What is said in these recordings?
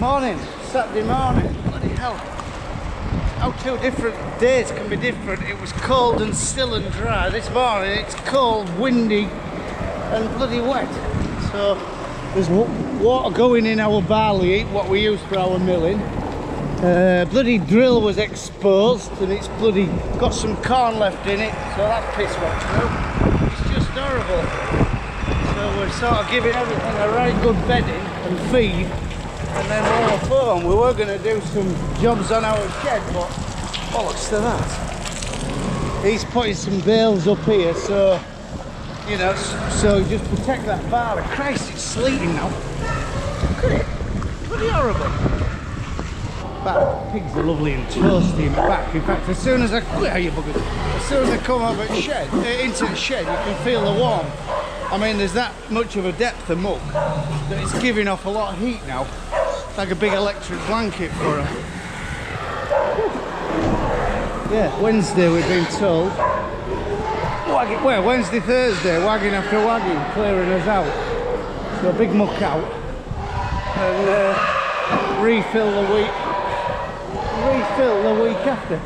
Morning, Saturday morning. Bloody hell. How two different days can be different. It was cold and still and dry. This morning it's cold, windy and bloody wet. So there's water going in our barley, what we use for our milling. Bloody drill was exposed and it's bloody got some corn left in it, so that's piss wet through. It's just horrible. So we're sort of giving everything a right good bedding and feed, and then we're on the phone. We were going to do some jobs on our shed, but bollocks to that. He's putting some bales up here, so you know, so just protect that barley. Christ, it's sleeting now. Look at it, bloody horrible. But pigs are lovely and toasty in the back. In fact, as soon as I come over the shed, into the shed, you can feel the warmth. I mean, there's that much of a depth of muck that it's giving off a lot of heat now. It's like a big electric blanket for her. Yeah, Wednesday we've been told. Well, Wednesday, Thursday, wagging after wagging, clearing us out. So a big muck out and refill the week after.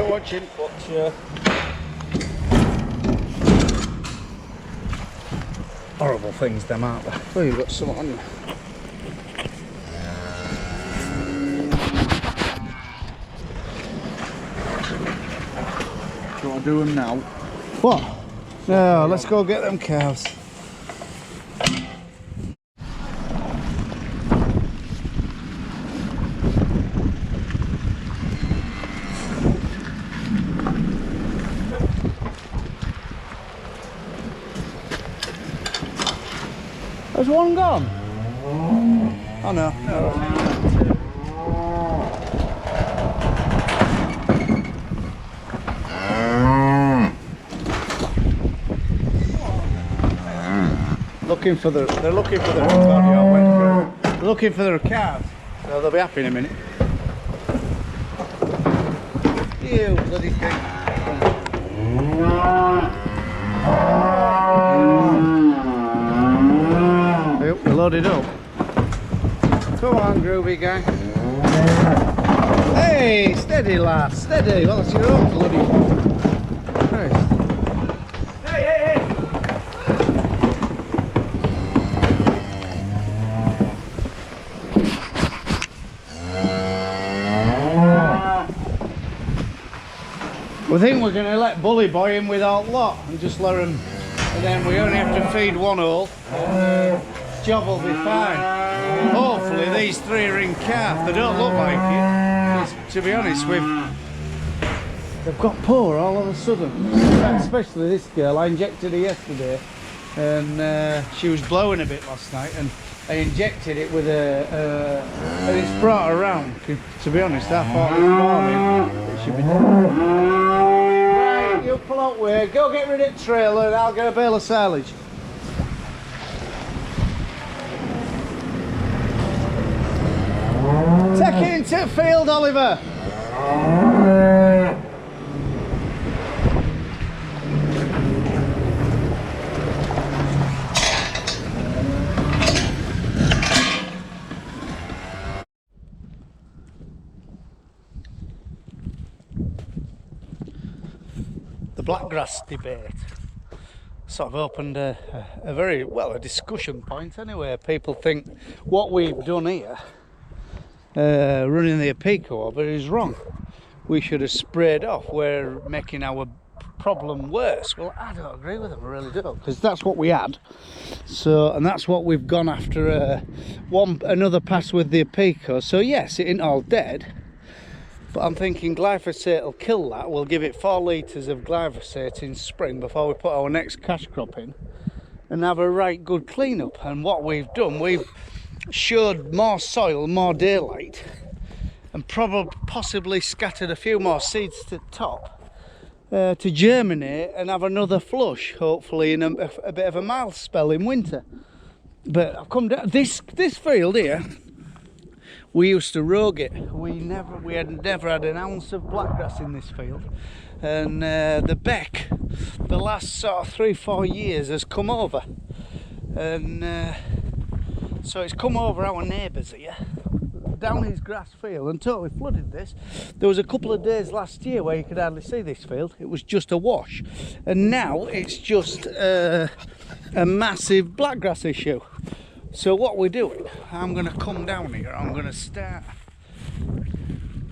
Watching, but horrible things them, aren't they? Oh, you've got something on you. Do you want to do them now? What? No, let's go get them calves. Has one gone? Oh no. They're looking for their calves. So they'll be happy in a minute. You bloody thing. Loaded up. Come on, groovy guy. Hey, steady lad, steady. Well, it's your own bloody Christ. Hey. We think we're going to let Bully Boy in with our lot and just let him, and then we only have to feed one hole. Job will be fine. Hopefully these three are in calf. They don't look like it. To be honest, they've got poor all of a sudden. Especially this girl. I injected her yesterday, and she was blowing a bit last night, and I injected it with and it's brought her around. To be honest, I thought this morning it should be done. Right, you pull out way. Go get rid of the trailer, and I'll get a bale of silage. Take it into the field, Oliver. The blackgrass debate sort of opened a very, well, a discussion point anyway. People think what we've done here, running the Apico over, is wrong. We should have sprayed off. We're making our problem worse. Well, I don't agree with them, I really don't, because that's what we had. So, and that's what we've gone after another pass with the Apico. So yes, it ain't all dead, but I'm thinking glyphosate will kill that. We'll give it 4 litres of glyphosate in spring before we put our next cash crop in, and have a right good clean up. And what we've done, we've showed more soil, more daylight, and probably possibly scattered a few more seeds to the top to germinate and have another flush, hopefully in a bit of a mild spell in winter. But I've come down this field here. We used to rogue it. We had never had an ounce of blackgrass in this field, and the beck, the last sort of 3-4 years, has come over, and so it's come over our neighbours here, down his grass field, and totally flooded this. There was a couple of days last year where you could hardly see this field. It was just a wash, and now it's just a massive blackgrass issue. So what we're doing, I'm going to come down here, I'm going to start,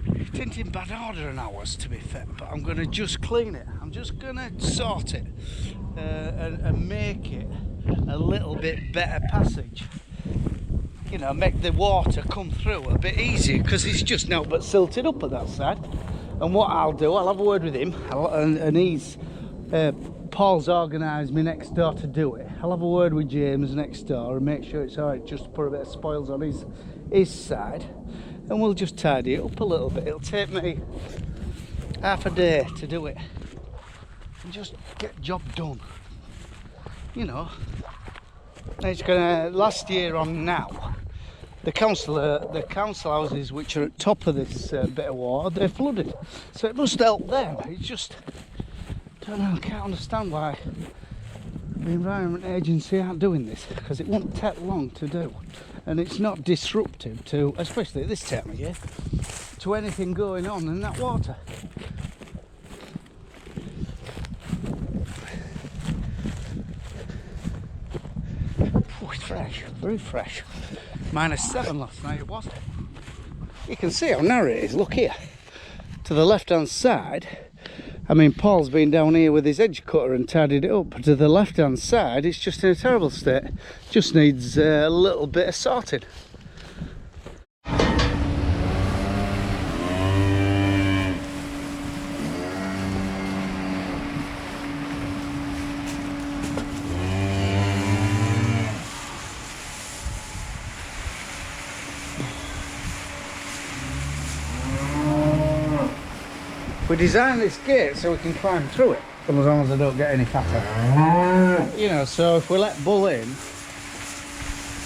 it ain't in bad order in ours to be fair, but I'm going to just clean it. I'm just going to sort it and make it a little bit better passage. You know, make the water come through a bit easier, because it's just now but silted up at that side. And what I'll do, I'll have a word with him, and he's Paul's organised me next door to do it. I'll have a word with James next door and make sure it's alright, just to put a bit of spoils on his side, and we'll just tidy it up a little bit. It'll take me half a day to do it and just get the job done, you know. It's gonna, last year on now, the council houses which are at top of this bit of water, they're flooded, so it must help them. It's just, I don't know, I can't understand why the Environment Agency aren't doing this, because it won't take long to do, and it's not disruptive to, especially at this time of year, to anything going on in that water. Oh, it's fresh, very fresh. -7 last night it was. You can see how narrow it is, look here. To the left hand side, I mean, Paul's been down here with his edge cutter and tidied it up. To the left hand side, it's just in a terrible state. Just needs a little bit of sorting. We designed this gate so we can climb through it, as long as I don't get any fatter. You know, so if we let Bull in,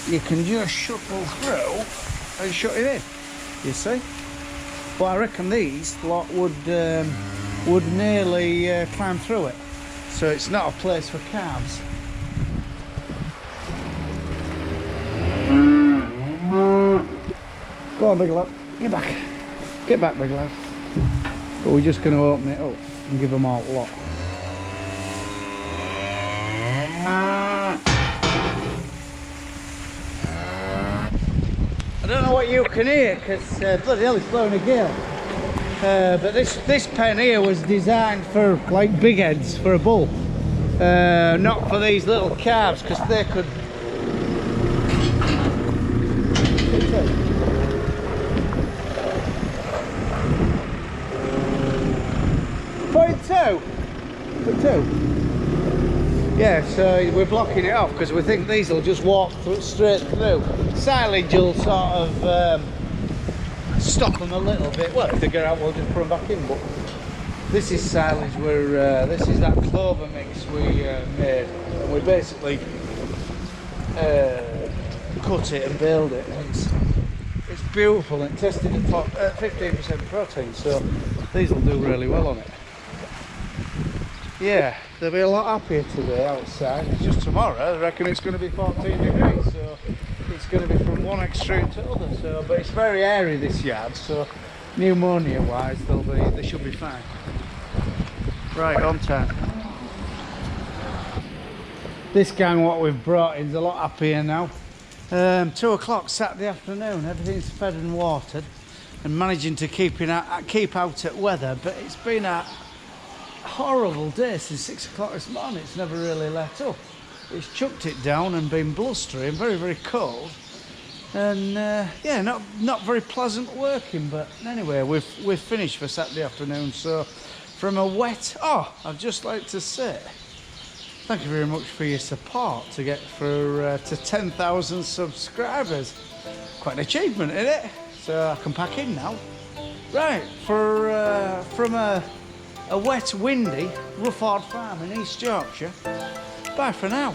you can just shuttle through and shut it in, you see. But I reckon these lot would nearly climb through it. So it's not a place for calves. Go on, big lad, get back. Get back, big lad. But we're just going to open it up and give them all a lot. I don't know what you can hear, because bloody hell, it's blowing a gale. But this pen here was designed for like big heads for a bull, not for these little calves, because they could. 0.2. Yeah, so we're blocking it off because we think these will just walk straight through. Silage will sort of stop them a little bit. Well, if they get out, we'll just put them back in. But this is silage. This is that clover mix we made, and we basically cut it and baled it. And it's beautiful and tested at 15% protein, so these will do really well on it. Yeah, they'll be a lot happier today outside. It's just tomorrow, I reckon it's going to be 14 degrees, so it's going to be from one extreme to the other. So, but it's very airy, this yard, so pneumonia wise they should be fine. Right, on time. This gang what we've brought in is a lot happier now. 2 o'clock Saturday afternoon, everything's fed and watered, and managing to keep out at weather, but it's been a horrible day since 6 o'clock this morning. It's never really let up. It's chucked it down and been blustery and very, very cold, and yeah, not very pleasant working. But anyway, we've finished for Saturday afternoon. So from a wet, I'd just like to say Thank you very much for your support to get through to 10,000 subscribers. Quite an achievement, isn't it? So I can pack in now. Right, from a wet, windy Rufford farm in East Yorkshire. Bye for now.